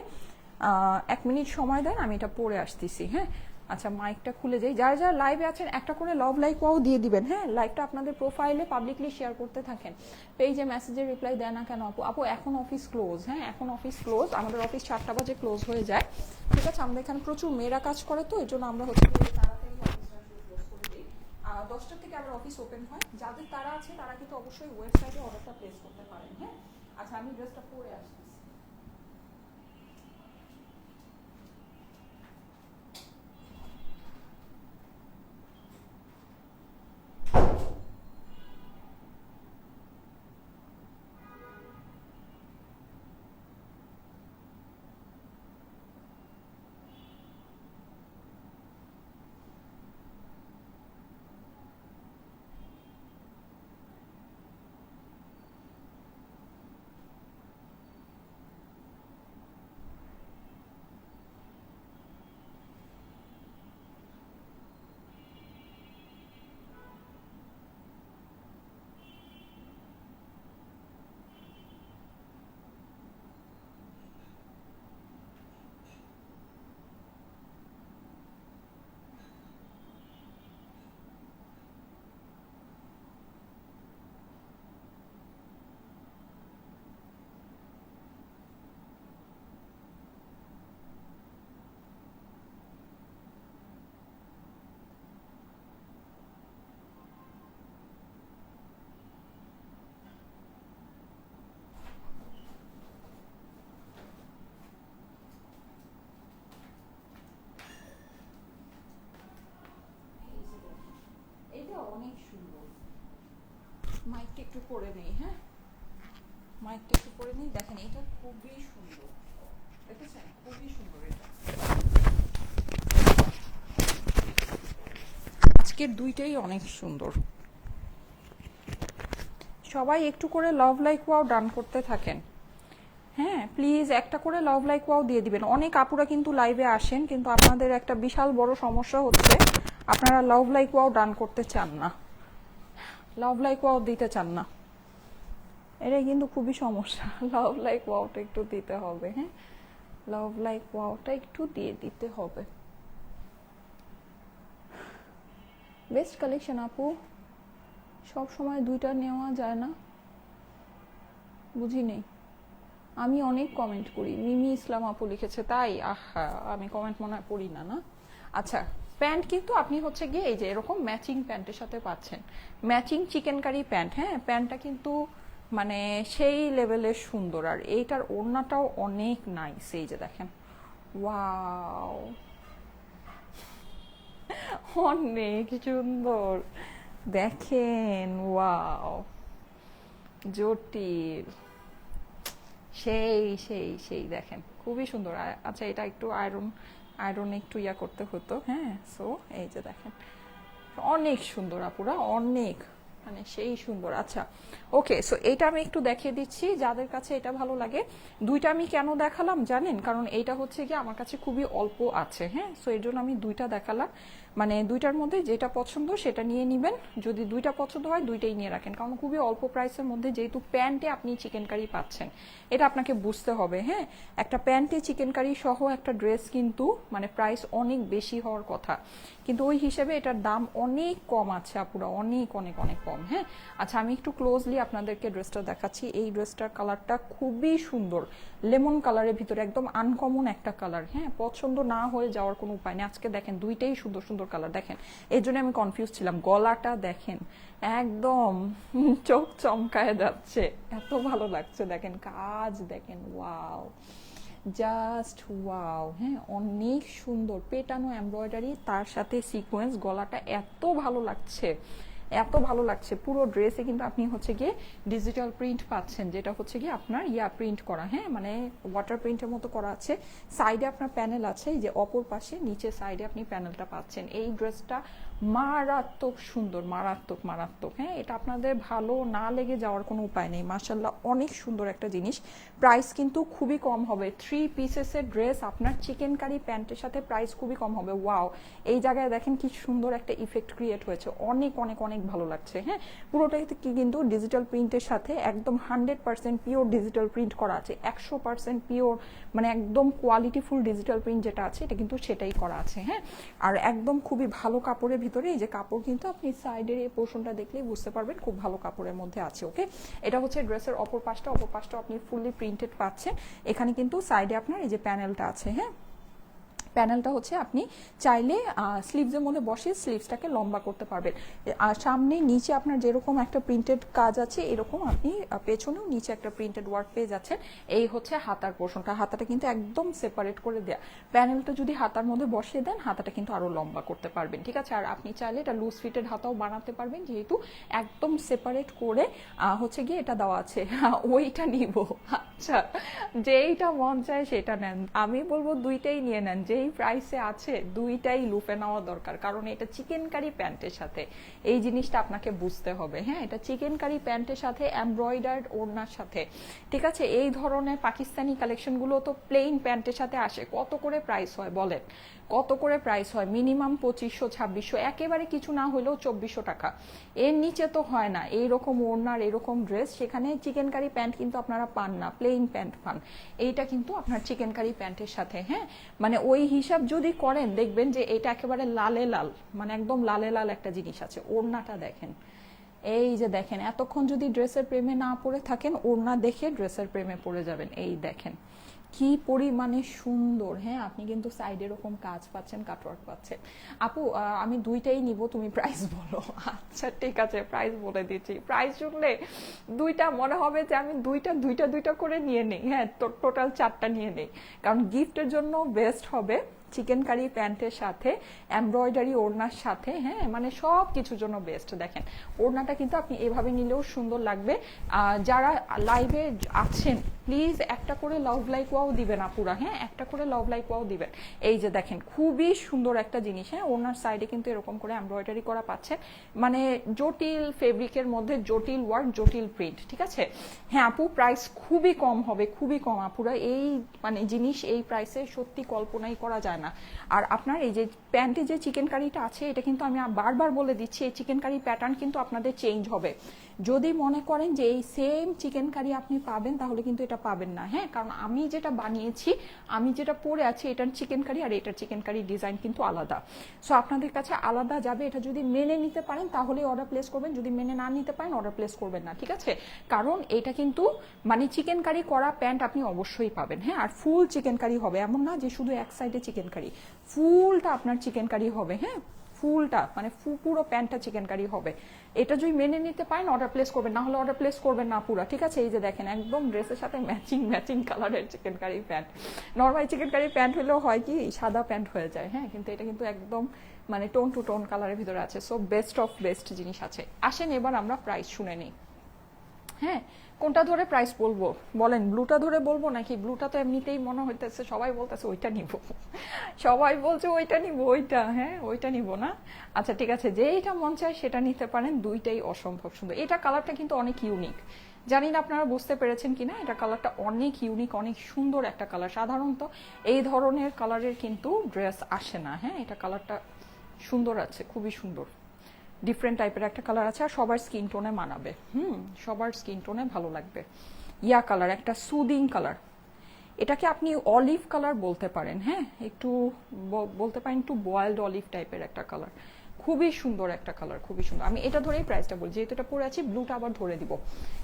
1 মিনিট সময় দেন, আমি এটা পরে আসতেছি। হ্যাঁ আচ্ছা মাইকটা খুলে যাই, যারা যারা লাইভে আছেন একটা করে লাভ লাইকও দিয়ে দিবেন। হ্যাঁ লাইভটা আপনাদের প্রোফাইলে পাবলিকলি শেয়ার করতে থাকেন, পেজে মেসেজে রিপ্লাই দেয় না কেন আপু? আপু এখন অফিস ক্লোজ, হ্যাঁ এখন অফিস ক্লোজ, আমাদের অফিস 4টা বাজে ক্লোজ হয়ে যায়, ঠিক আছে। আমাদের এখানে প্রচুর মেয়েরা কাজ করে, তো এই জন্য আমরা হচ্ছে তাড়াতাড়ি অফিসটা ক্লোজ করে দিই। 10টা থেকে আবার অফিস ওপেন হয়, যাদের তারা আছে তারা কিন্তু অবশ্যই ওয়েবসাইটে অর্ডারটা প্লেস করতে পারেন। হ্যাঁ আচ্ছা আমি ড্রেসটা পরে আসছি। অনেক সুন্দর, মাইকটা একটু করে নেই, হ্যাঁ মাইকটা একটু করে নেই, দেখেন এটা খুবই সুন্দর, দেখেছেন খুবই সুন্দর এটা। আজকের দুইটাই অনেক সুন্দর, সবাই একটু করে লাভ লাইক ওয়াও ডান করতে থাকেন। হ্যাঁ প্লিজ একটা করে লাভ লাইক ওয়াও দিয়ে দিবেন। অনেক আপুরা কিন্তু লাইভে আসেন, কিন্তু আপনাদের একটা বিশাল বড় সমস্যা হচ্ছে আপনারা লাভ লাইক ওয়াও ডান করতে চান না, লাভ লাইক ওয়াও দিতে চান না, এটাই কিন্তু খুবই সমস্যা। লাভ লাইক ওয়াওটা একটু দিতে হবে, হ্যাঁ লাভ লাইক ওয়াওটা একটু দিয়ে দিতে হবে। বেস্ট কালেকশন আপু, সব সময় দুইটা নেওয়া যায় না, বুঝি নেই। আমি অনেক কমেন্ট করি, মিমি ইসলাম আপু লিখেছে তাই, আহা আমি কমেন্ট মনে হয় পড়ি না, না আচ্ছা। প্যান্ট কিন্তু আপনি হচ্ছে গিয়ে এই যে এরকম ম্যাচিং প্যান্টের সাথে পাচ্ছেন, ম্যাচিং চিকেন কারি প্যান্ট। হ্যাঁ প্যান্টটা কিন্তু মানে সেই লেভেলের সুন্দর, আর এইটার ওড়নাটাও অনেক নাইস, এই যে দেখেন ওয়াও অনেক সুন্দর, দেখেন ওয়াও জটিল, সেই সেই সেই দেখেন খুবই সুন্দর। আচ্ছা এটা একটু আয়রন একটু ইয়া করতে হতো, হ্যাঁ সো এই যে দেখেন অনেক সুন্দর আপুরা, অনেক মানে সেই সুন্দর। আচ্ছা ওকে, সো এটা আমি একটু দেখিয়ে দিচ্ছি যাদের কাছে এটা ভালো লাগে। দুইটা আমি কেন দেখালাম জানেন, কারণ এইটা হচ্ছে কি আমার কাছে খুবই অল্প আছে, হ্যাঁ সো এর জন্য আমি দুইটা দেখালাম। মানে দুইটার মধ্যে যেটা পছন্দ সেটা নিয়ে নিবেন, যদি দুইটা পছন্দ হয় দুইটাই নিয়ে রাখেন, কারণ খুবই অল্প প্রাইসের মধ্যে যেহেতু প্যান্টে আপনি চিকেন কারি পাচ্ছেন, এটা আপনাকে বুঝতে হবে। হ্যাঁ একটা প্যান্টে চিকেন কারি সহ একটা ড্রেস কিন্তু মানে প্রাইস অনেক বেশি হওয়ার কথা, কিন্তু ওই হিসেবে এটার দাম অনেক কম আছে আপুরা, অনেক অনেক অনেক কম। হ্যাঁ আচ্ছা আমি একটু ক্লোজলি আপনাদেরকে ড্রেসটা দেখাচ্ছি। এই ড্রেসটার কালারটা খুবই সুন্দর, লেমন কালারের ভিতরে একদম আনকমন একটা কালার। হ্যাঁ পছন্দ না হয়ে যাওয়ার কোনো উপায় নেই, আজকে দেখেন দুইটাই সুন্দর সুন্দর কালার, দেখেন এই জন্য আমি কনফিউজ ছিলাম। গলাটা দেখেন একদম চোখ চমকায় যাচ্ছে, এত ভালো লাগছে, দেখেন কাজ দেখেন ওয়াও জাস্ট ওয়াও। হ্যাঁ অনেক সুন্দর পেটানো এমব্রয়ডারি, তার সাথে সিকোয়েন্স, গলাটা এত ভালো লাগছে, এত ভালো লাগছে। পুরো ড্রেসে কিন্তু আপনি হচ্ছে গিয়ে ডিজিটাল প্রিন্ট পাচ্ছেন, যেটা হচ্ছে গিয়ে আপনার প্রিন্ট করা, হ্যাঁ মানে ওয়াটার প্রিন্টের মতো করা আছে। সাইডে আপনার প্যানেল আছে, এই যে অপর পাশে নিচে সাইডে আপনি প্যানেলটা পাচ্ছেন। এই ড্রেসটা মারাত্মক সুন্দর, মারাত্মক মারাত্মক। হ্যাঁ, এটা আপনাদের ভালো না লেগে যাওয়ার কোনো উপায় নেই। মাশাল্লাহ অনেক সুন্দর একটা জিনিস। প্রাইস কিন্তু খুবই কম হবে। 3 পিসেসের ড্রেস আপনার চিকেন কারি প্যান্টের সাথে প্রাইস খুবই কম হবে। ওয়াও, এই জায়গায় দেখেন কি সুন্দর একটা ইফেক্ট ক্রিয়েট হয়েছে, অনেক অনেক অনেক ভালো লাগছে। হ্যাঁ, পুরোটাই কি কিন্তু ডিজিটাল প্রিন্টের সাথে একদম 100% পিওর ডিজিটাল প্রিন্ট করা আছে, 100% পিওর, মানে একদম কোয়ালিটিফুল ডিজিটাল প্রিন্ট যেটা আছে এটা কিন্তু সেটাই করা আছে। হ্যাঁ, আর একদম খুবই ভালো কাপড়ের ভিতরে, এই যে কাপড় কিন্তু আপনি সাইডের এই পোর্শনটা দেখলেই বুঝতে পারবেন খুব ভালো কাপড়ের মধ্যে আছে। ওকে, এটা হচ্ছে ড্রেসের অপর পাশটা, অপর পাশটা আপনি ফুললি প্রিন্টেড পাচ্ছেন। এখানে কিন্তু সাইডে আপনার এই যে প্যানেলটা আছে। হ্যাঁ, প্যানেলটা হচ্ছে আপনি চাইলে স্লিভসের মধ্যে বসে স্লিভসটাকে লম্বা করতে পারবেন। আর সামনে নিচে আপনার যেরকম একটা প্রিন্টেড কাজ আছে এরকম আপনি পেছনেও নিচে একটা প্রিন্টেড ওয়ার্ক পেয়ে যাচ্ছেন। এই হচ্ছে হাতার পোর্শনটা, হাতাটা কিন্তু একদম সেপারেট করে দেয়া। প্যানেলটা যদি হাতার মধ্যে বসিয়ে দেন হাতাটা কিন্তু আরো লম্বা করতে পারবেন, ঠিক আছে। আর আপনি চাইলে এটা লুজ ফিটেড হাতাও বানাতে পারবেন, যেহেতু একদম সেপারেট করে হচ্ছে গিয়ে এটা দেওয়া আছে। ওইটা নিব, আচ্ছা যেইটা মন চায় সেটা নেন। আমি বলবো দুইটাই নিয়ে নেন, যেই প্রাইসে আছে দুইটাই লুফে নেওয়া দরকার, কারণ এটা চিকেন কারি প্যান্টের সাথে, এই জিনিসটা আপনাকে বুঝতে হবে। হ্যাঁ, এটা চিকেন কারি প্যান্টের সাথে এমব্রয়ডার্ড ওড়নার সাথে, ঠিক আছে। এই ধরনের পাকিস্তানি কালেকশনগুলো তো প্লেন প্যান্টের সাথে আসে, কত করে প্রাইস হয় বলেন, কত করে প্রাইস হয়? মিনিমাম 2500 2600, একেবারে কিছু না হলেও 2400 টাকা, এর নিচে তো হয় না। এইরকম ওড়নার এরকম ড্রেস, সেখানে চিকেন কারি প্যান্ট কিন্তু আপনারা পান না, প্লেন প্যান্ট পান। এইটা কিন্তু আপনার চিকেন কারি প্যান্টের সাথে, হ্যাঁ মানে ওই হিসাব যদি করেন দেখবেন যে এটা একেবারে লালে লাল, মানে একদম লালে লাল একটা জিনিস আছে। ওড়নাটা দেখেন, এই যে দেখেন, এতক্ষণ যদি ড্রেসের প্রেমে না পড়ে থাকেন, ওড়না দেখে ড্রেসের প্রেমে পড়ে যাবেন। এই দেখেন কি পরিমাণে সুন্দর। হ্যাঁ, আপনি কিন্তু সাইডে এরকম কাজ পাচ্ছেন, কাটওয়ার্ক পাচ্ছেন। আপু আমি দুইটাই নিব, তুমি প্রাইস বলো। আচ্ছা ঠিক আছে, প্রাইস বলে দিচ্ছি। প্রাইস শুনলে দুইটা মনে হবে যে আমি দুইটা দুইটা দুইটা করে নিয়ে নেই। হ্যাঁ, টোটাল 4টা নিয়ে নেই, কারণ গিফটের জন্য বেস্ট হবে চিকেন কারি প্যান্টের সাথে এমব্রয়ডারি ওড়নার সাথে। হ্যাঁ, মানে সব কিছুর জন্য বেস্ট। দেখেন ওড়নাটা কিন্তু আপনি এভাবে নিলেও সুন্দর লাগবে। যারা লাইভে আছেন প্লিজ একটা করে লাভ লাইক ওয়াও দিবেন আপুরা। হ্যাঁ, একটা করে লাভ লাইক ওয়াও দিবেন। এই যে দেখেন খুবই সুন্দর একটা জিনিস। হ্যাঁ, ওড়নার সাইডে কিন্তু এরকম করে এমব্রয়ডারি করা পাচ্ছেন, মানে জটিল ফেব্রিকের মধ্যে জটিল ওয়ার্ক, জটিল প্রিন্ট, ঠিক আছে। হ্যাঁ আপু, প্রাইস খুবই কম হবে, খুবই কম আপুরা। এই মানে জিনিস এই প্রাইসে সত্যি কল্পনাই করা যায় না। আর আপনার এই যে প্যান্টে যে চিকেন কারিটা আছে, এটা কিন্তু আমি বারবার বলে দিচ্ছি, এই চিকেন কারি প্যাটার্ন কিন্তু আপনাদের চেঞ্জ হবে। যদি মনে করেন যে এই সেম চিকেন কারি আপনি পাবেন, তাহলে কিন্তু এটা পাবেন না। হ্যাঁ, কারণ আমি যেটা বানিয়েছি, আমি যেটা পরে আছি, এটার চিকেন কারি আর এটার চিকেন কারি ডিজাইন কিন্তু আলাদা। সো আপনাদের কাছে আলাদা যাবে। এটা যদি মেনে নিতে পারেন তাহলে অর্ডার প্লেস করবেন, যদি মেনে না নিতে পারেন অর্ডার প্লেস করবেন না, ঠিক আছে। কারণ এটা কিন্তু মানে চিকেন কারি করা প্যান্ট আপনি অবশ্যই পাবেন। হ্যাঁ, আর ফুল চিকেন কারি হবে, এমন না যে শুধু এক সাইডে চিকেন কারি, ফুলটা আপনার চিকেন কারি হবে। হ্যাঁ, ফুলটা মানে পুরো প্যান্টটা চিকেন কারি হবে। এটা যদি মেনে নিতে পারেন অর্ডার প্লেস করবেন, না হলে অর্ডার প্লেস করবেন না পুরো, ঠিক আছে। এই যে দেখেন একদম ড্রেসের সাথে ম্যাচিং ম্যাচিং কালারের chikankari pant. Normal chikankari pant হলেও হয় কি সাদা প্যান্ট হয়ে যায়। হ্যাঁ, কিন্তু এটা কিন্তু একদম মানে টোন টু টোন কালারের ভিতরে আছে। সো বেস্ট অফ বেস্ট জিনিস আছে। আসেন এবার আমরা প্রাইস শুনে নিই। হ্যাঁ, কোনটা ধরে প্রাইস বলবো বলেন? ব্লুটা ধরে বলবো নাকি? ব্লুটা তো এমনিতেই মনে হইতেছে সবাই বলতেছে ওইটা নিব, সবাই বলছে ওইটা নিব, ওইটা হ্যাঁ ওইটা নিব না। আচ্ছা ঠিক আছে, যেইটা মন চায় সেটা নিতে পারেন, দুইটাই অসম্ভব সুন্দর। এটা কালারটা কিন্তু অনেক ইউনিক, জানি না আপনারা বুঝতে পেরেছেন কিনা। এটা কালারটা অনেক ইউনিক, অনেক সুন্দর একটা কালার। সাধারণত এই ধরনের কালারের কিন্তু ড্রেস আসে না। হ্যাঁ, এটা কালারটা সুন্দর আছে, খুবই সুন্দর, ডিফারেন্ট টাইপের একটা কালার আছে, আর সবার স্কিন টোনে মানাবে। সবার স্কিন টোনে ভালো লাগবে। ইয়া কালার, একটা সুদিং কালার, এটাকে আপনি অলিভ কালার বলতে পারেন। হ্যাঁ, একটু বলতে পারেন একটু বয়েলড অলিভ টাইপের একটা কালার, খুবই সুন্দর একটা কালার, খুবই সুন্দর। আমি এটা ধরেই প্রাইসটা বলি, যেহেতু এটা পরে আছি ব্লুটা আবার ধরে দিব,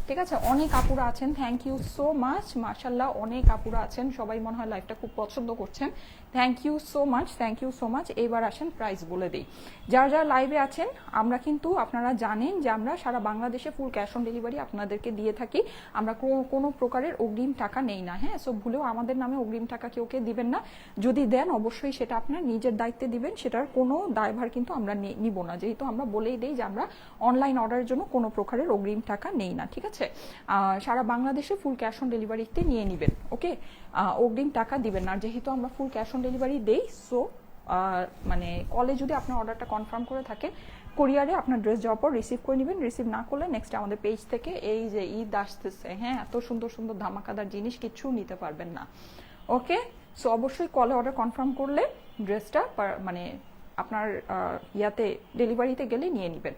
ঠিক আছে। অনেক আপুরা আছেন, থ্যাংক ইউ সো মাচ, মাশাল্লাহ অনেক আপুরা আছেন, সবাই মনে হয় লাইভটা খুব পছন্দ করছেন। Thank you so much, thank you so much. এইবার আসেন প্রাইস বলে দিই। যারা যারা লাইভে আছেন, আমরা কিন্তু আপনারা জানেন যে আমরা সারা বাংলাদেশে ফুল ক্যাশ অন ডেলিভারি আপনাদেরকে দিয়ে থাকি। আমরা কোনো প্রকারের অগ্রিম টাকা নেই না। হ্যাঁ, সো ভুলেও আমাদের নামে অগ্রিম টাকা কেউ দিবেন না। যদি দেন অবশ্যই সেটা আপনার নিজের দায়িত্বে দিবেন, সেটার কোনো দায়ভার কিন্তু আমরা নিব না, যেহেতু আমরা বলেই দেই যে আমরা অনলাইন অর্ডারের জন্য কোনো প্রকারের অগ্রিম টাকা নেই না, ঠিক আছে। সারা বাংলাদেশে ফুল ক্যাশ অন ডেলিভারিতে নিয়ে নেবেন, ওকে। অগ্রিম টাকা দিবেন না, যেহেতু আমরা ফুল ক্যাশ অন ডেলিভারি দেই। সো মানে কলে যদি আপনার অর্ডারটা কনফার্ম করে থাকে, কোরিয়ারে আপনার ড্রেস যাওয়ার পর রিসিভ করে নেবেন। রিসিভ না করলে নেক্সট আমাদের পেজ থেকে এই যে ঈদ আসতেছে, হ্যাঁ, এত সুন্দর সুন্দর ধামাকাদার জিনিস কিচ্ছু নিতে পারবেন না, ওকে। সো অবশ্যই কলে অর্ডার কনফার্ম করলে ড্রেসটা মানে আপনার ইয়াতে ডেলিভারিতে গেলে নিয়ে নেবেন,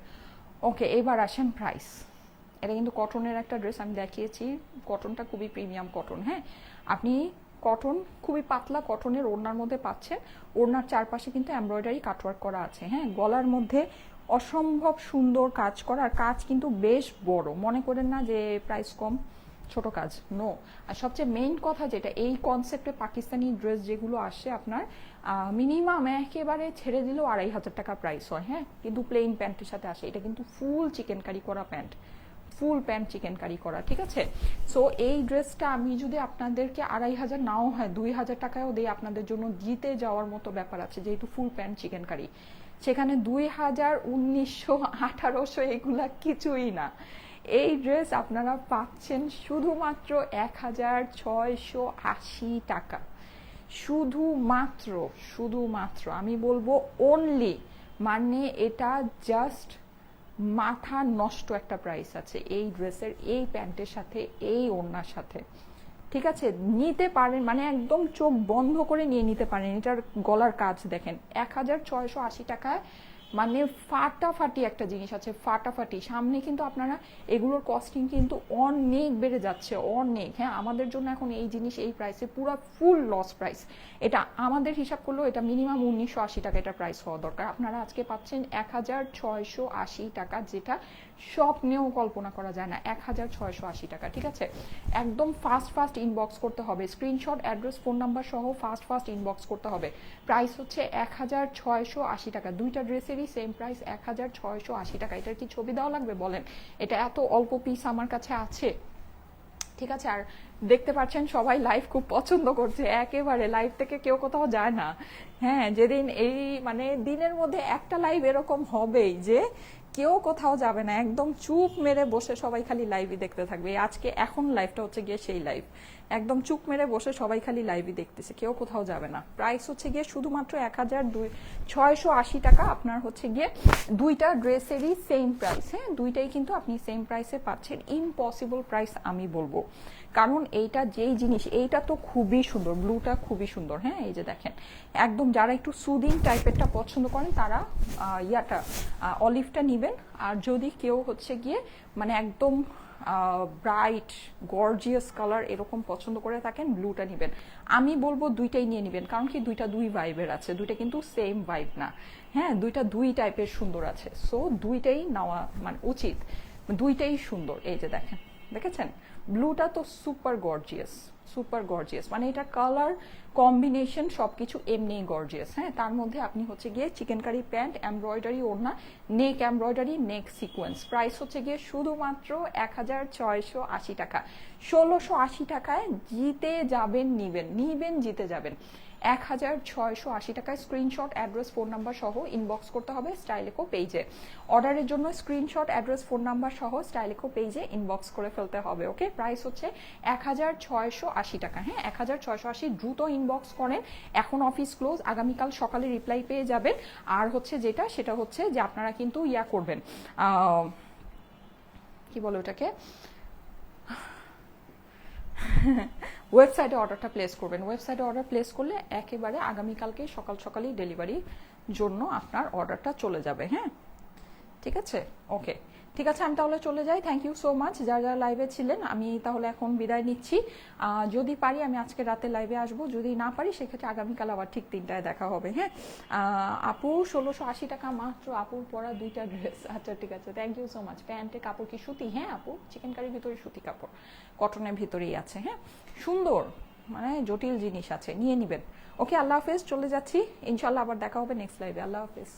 ওকে। এবার আসেন প্রাইস। এটা কিন্তু কটনের একটা ড্রেস, আমি দেখিয়েছি, কটনটা খুবই প্রিমিয়াম কটন, হ্যাঁ। আপনি কটন খুবই পাতলা কটনের ওড়নার মধ্যে পাচ্ছেন। ওড়নার চারপাশে কিন্তু এমব্রয়ডারি কাটওয়ার্ক করা আছে, হ্যাঁ। গলার মধ্যে অসম্ভব সুন্দর কাজ করা, আর কাজ কিন্তু বেশ বড়, মনে করেন না যে প্রাইস কম, ছোট কাজ, নো। আর সবচেয়ে মেইন কথা যেটা, এই কনসেপ্টে পাকিস্তানি ড্রেস যেগুলো আসে আপনার মিনিমাম একেবারে ছেড়ে দিলেও 2500 টাকা প্রাইস হয়, হ্যাঁ, কিন্তু প্লেন প্যান্টের সাথে আসে। এটা কিন্তু ফুল চিকেন কারি করা pant, full pant chikankari করা, ঠিক আছে। সো এই ড্রেসটা আমি যদি আপনাদেরকে 2500 নাও হয় 2000 টাকায়ও দিই, আপনাদের জন্য জিতে যাওয়ার মতো ব্যাপার আছে, যেহেতু ফুল প্যান্ট চিকেন কারি। সেখানে 2000, 1900, 1800 এগুলা কিছুই না। এই ড্রেস আপনারা পাচ্ছেন শুধুমাত্র 1680 টাকা, শুধুমাত্র আমি বলবো অনলি, মানে এটা জাস্ট মাথা নষ্ট একটা প্রাইস আছে এই ড্রেসের, এই প্যান্টের সাথে, এই ওড়নার সাথে, ঠিক আছে। নিতে পারেন, মানে একদম চোখ বন্ধ করে নিয়ে নিতে পারেন। এটার গলার কাজ দেখেন, 1680 টাকায়, মানে ফাটাফাটি একটা জিনিস আছে, ফাটাফাটি। সামনে কিন্তু আপনারা এগুলোর কস্টিং কিন্তু অনেক বেড়ে যাচ্ছে, অনেক, হ্যাঁ। আমাদের জন্য এখন এই জিনিস এই প্রাইসে পুরো ফুল লস প্রাইস। এটা আমাদের হিসাব করলেও এটা মিনিমাম 1980 টাকা এটা প্রাইস হওয়া দরকার। আপনারা আজকে পাচ্ছেন 1680 টাকা, যেটা স্বপ্নেও কল্পনা করা যায় না, 1680 টাকা, ঠিক আছে। একদম ফাস্ট ইনবক্স করতে হবে, স্ক্রিনশট, অ্যাড্রেস, ফোন নাম্বার সহ ফাস্ট ইনবক্স করতে হবে। প্রাইস হচ্ছে 1680 টাকা, দুইটা ড্রেসেরই সেম প্রাইস 1680 টাকা। এটার কি ছবি দেওয়া লাগবে বলেন? এটা এত অল্প পিস আমার কাছে আছে, ঠিক আছে। আর দেখতে পাচ্ছেন সবাই লাইভ খুব পছন্দ করছে, একেবারে লাইভ থেকে কেউ কোথাও যায় না, হ্যাঁ। যেদিন এই মানে দিনের মধ্যে একটা লাইভ এরকম হবেই যে কেউ কোথাও যাবে না, একদম চুপ মেরে বসে সবাই খালি লাইভই দেখতে থাকবে। আজকে এখন লাইভটা হচ্ছে গিয়ে সেই লাইভ, একদম চুপ মেরে বসে সবাই খালি লাইভই দেখতেছে, কেউ কোথাও যাবে না। প্রাইস হচ্ছে গিয়ে শুধুমাত্র 1680 টাকা। আপনার হচ্ছে গিয়ে দুইটা ড্রেসেরই সেম প্রাইস, হ্যাঁ, দুইটাই কিন্তু আপনি সেম প্রাইসে পাচ্ছেন। ইম্পসিবল প্রাইস আমি বলবো, কারণ এইটা যেই জিনিস, এইটা তো খুবই সুন্দর, ব্লুটা খুবই সুন্দর, হ্যাঁ। এই যে দেখেন, একদম যারা একটু সুদিং টাইপেরটা পছন্দ করেন তারা ইয়াটা অলিভটা নিবেন। আর যদি কেউ হচ্ছে গিয়ে মানে একদম ব্রাইট গর্জিয়াস কালার এরকম পছন্দ করে থাকেন, ব্লুটা নেবেন। আমি বলবো দুইটাই নিয়ে নেবেন, কারণ কি দুইটা দুই ভাইবের আছে, দুইটা কিন্তু সেম ভাইব না, হ্যাঁ, দুইটা দুই টাইপের সুন্দর আছে। সো দুইটাই নেওয়া মানে উচিত, দুইটাই সুন্দর। এই যে দেখেন, দেখেছেন ব্লুটা তো সুপার গর্জিয়াস, মানে এটা কালার কম্বিনেশন সবকিছু এমনি গর্জিয়াস, হ্যাঁ। তার মধ্যে আপনি হচ্ছে গিয়ে চিকেন কারি প্যান্ট, এমব্রয়ডারি ওড়না, নেক এমব্রয়ডারি, নেক সিকোয়েন্স। প্রাইস হচ্ছে গিয়ে শুধুমাত্র 1680 টাকা। 1680 টাকায় জিতে যাবেন, নিবেন জিতে যাবেন। 1680 টাকায় স্ক্রিনশট, অ্যাড্রেস, ফোন নাম্বার সহ ইনবক্স করতে হবে স্টাইলেকো পেজে। অর্ডারের জন্য স্ক্রিনশট, অ্যাড্রেস, ফোন নাম্বার সহ স্টাইলেকো পেজে ইনবক্স করে ফেলতে হবে, ওকে। প্রাইস হচ্ছে 1680 টাকা, হ্যাঁ, 1680। দ্রুত ইনবক্স করেন, এখন অফিস ক্লোজ, আগামীকাল সকালে রিপ্লাই পেয়ে যাবেন। আর হচ্ছে সেটা হচ্ছে যে আপনারা কিন্তু ইয়া করবেন, কি বলে ওটাকে, ওয়েবসাইটে অর্ডারটা প্লেস করবেন। ওয়েবসাইটে অর্ডার প্লেস করলে একেবারে আগামীকালকে সকালেই ডেলিভারির জন্য আপনার অর্ডারটা চলে যাবে, হ্যাঁ, ঠিক আছে, ওকে। ঠিক আছে, আমি তাহলে চলে যাই। থ্যাংক ইউ সো মাচ যারা লাইভে ছিলেন। আমি তাহলে এখন বিদায় নিচ্ছি। যদি পারি আমি আজকে রাতে লাইভে আসবো, যদি না পারি সেক্ষেত্রে আগামীকাল আবার ঠিক 3টায় দেখা হবে, হ্যাঁ। আপু 1680 টাকা মাত্র, আপুর পরা দুইটা ড্রেস, আচ্ছা ঠিক আছে, থ্যাংক ইউ সো মাচ। প্যান্টে কাপড় কি সুতি? হ্যাঁ আপু, চিকেন কারির ভিতরে সুতি কাপড়, কটনের ভিতরেই আছে, হ্যাঁ, সুন্দর, মানে জটিল জিনিস আছে, নিয়ে নিবেন, ওকে। আল্লাহ হাফেজ, চলে যাচ্ছি, ইনশাল্লাহ আবার দেখা হবে নেক্সট লাইভে। আল্লাহ হাফেজ।